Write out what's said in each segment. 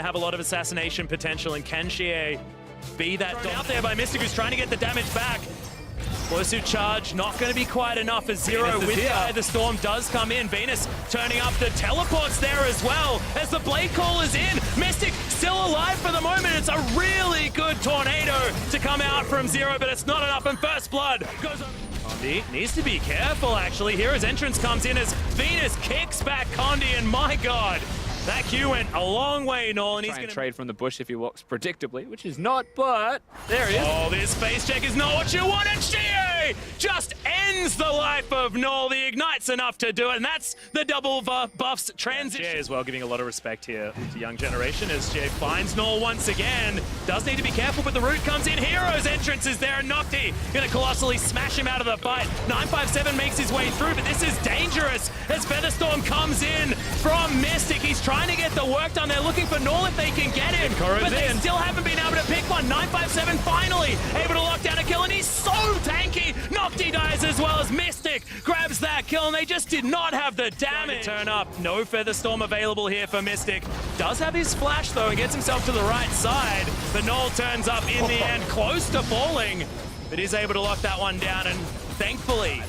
have a lot of assassination potential, and can Xie be that out there by Mystic, who's trying to get the damage back. Pursuit charge not going to be quite enough as Zero with the storm does come in. Venus turning up the teleports there as well as the blade call is in. Mystic still alive for the moment. It's a really good tornado to come out from Zero, but it's not enough, and First Blood goes on. Condi needs to be careful actually. Hero's entrance comes in as Venus kicks back Condi, and my god, that Q went a long way, Noel, and he's going to trade from the bush if he walks predictably, which is not, but there he is. Oh, this face check is not what you want, and Xie just ends the life of Noel. The Ignite's enough to do it, and that's the double buffs transition. Xie as well giving a lot of respect here to Young Generation as Xie finds Noel once again. Does need to be careful, but the root comes in. Hero's entrance is there, and Nocti going to colossally smash him out of the fight. 957 makes his way through, but this is dangerous as Featherstorm comes in from Mystic. He's trying to get the work done. They're looking for Noel if they can get him, but they still haven't been able to pick one. 957 finally able to lock down a kill, and he's so tanky. Nocti dies as well as Mystic grabs that kill, and they just did not have the damage. Turn up, no Featherstorm available here for Mystic. Does have his flash though and gets himself to the right side, but Noel turns up in the end, close to falling, but is able to lock that one down, and thankfully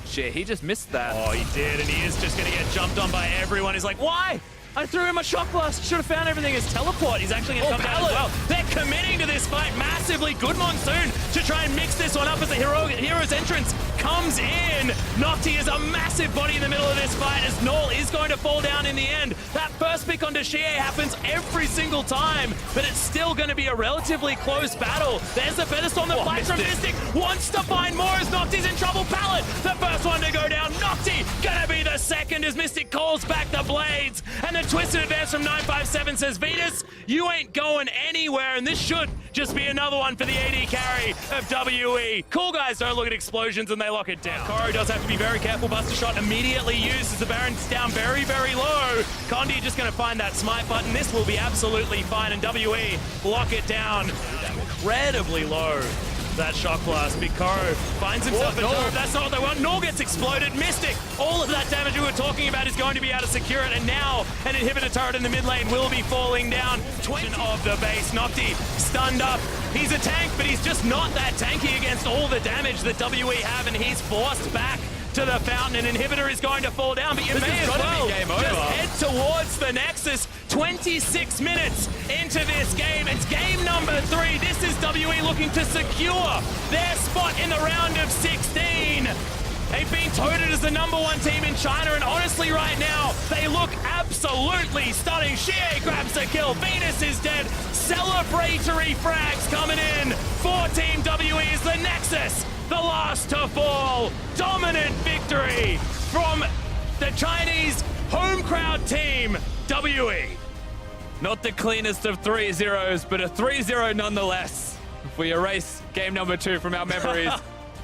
Xie, he just missed that. Oh, he did, and he is just going to get jumped on by everyone. He's like, why? I threw him a shock blast. Should have found everything as teleport. He's actually going to come down as well. They're committing to this fight massively. Good Monsoon to try and mix this one up as the hero's entrance comes in. Nocti is a massive body in the middle of this fight as Noel is going to fall down in the end. That first pick onto Xie happens every single time, but it's still going to be a relatively close battle. There's the Featherstorm, the fight from Mystic. Wants to find more as Nocti's in trouble. Pallet, the first one to go down. Nocti going to be the second as Mystic calls back the blades. And the twisted advance from 957 says, Venus, you ain't going anywhere, and this should just be another one for the AD carry of WE. Cool guys don't look at explosions and they lock it down. Koro does have to be very careful. Buster shot immediately used as the Baron's down very, very low. Condi just going to find that smite button. This will be absolutely fine, and WE lock it down incredibly low. That shock blast. Big Koro finds himself a turret. That's not what they want. Noel gets exploded. Mystic, all of that damage we were talking about is going to be able to secure it, and now an inhibitor turret in the mid lane will be falling down. 20 of the base. Nocti stunned up. He's a tank, but he's just not that tanky against all the damage that WE have, and he's forced back to the fountain. An inhibitor is going to fall down, but you may as well just head towards the Nexus. 26 minutes into this game. It's game number 3. This is WE looking to secure their spot in the round of 16. They've been touted as the #1 team in China, and honestly right now, they look absolutely stunning. Xie grabs the kill. Venus is dead. Celebratory frags coming in for Team WE as the Nexus, the last to fall. Dominant victory from the Chinese home crowd team, WE. Not the cleanest of 3-0s, but a 3-0 nonetheless. If we erase game number 2 from our memories,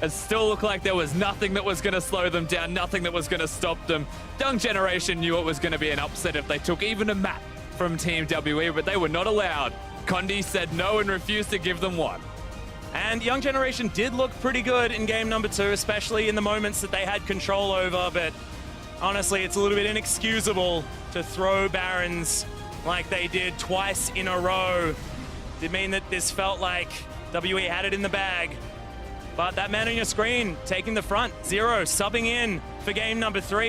it still looked like there was nothing that was going to slow them down, nothing that was going to stop them. Young Generation knew it was going to be an upset if they took even a map from Team WE, but they were not allowed. Condi said no and refused to give them one. And Young Generation did look pretty good in game number 2, especially in the moments that they had control over, but honestly, it's a little bit inexcusable to throw Barons like they did twice in a row. Did mean that this felt like WE had it in the bag, but that man on your screen taking the front, Zero subbing in for game number 3.